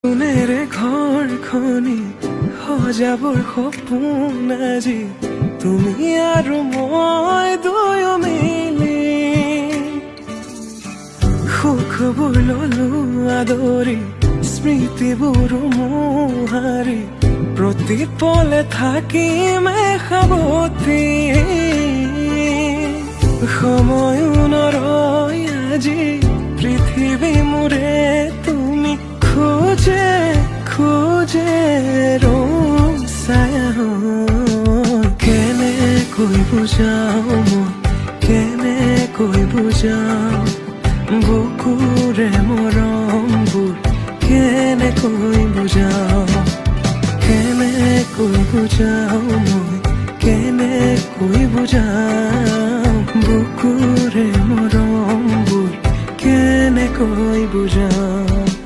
সোণেৰে ঘৰখনি সজাবৰ সপোন আজি তুমি আৰু মই দুয়ো মিলি সুখবোৰ ললো আদৰি স্মৃতিবোৰ মোহাৰি প্ৰতি পলে থাকিম সাৱতি সময় নৰয় আজি পৃথিৱী মোৰে তুমি খোজে খোজে কেনেকৈ বুজাও মই কেনেকৈ বুজাও বুকুৰে মৰমবোৰ কেনেকৈ বুজাও কেনেকৈ বুজাও মই কেনেকৈ বুজাও বুকুৰে মৰমবোৰ কেনেকৈ বুজাও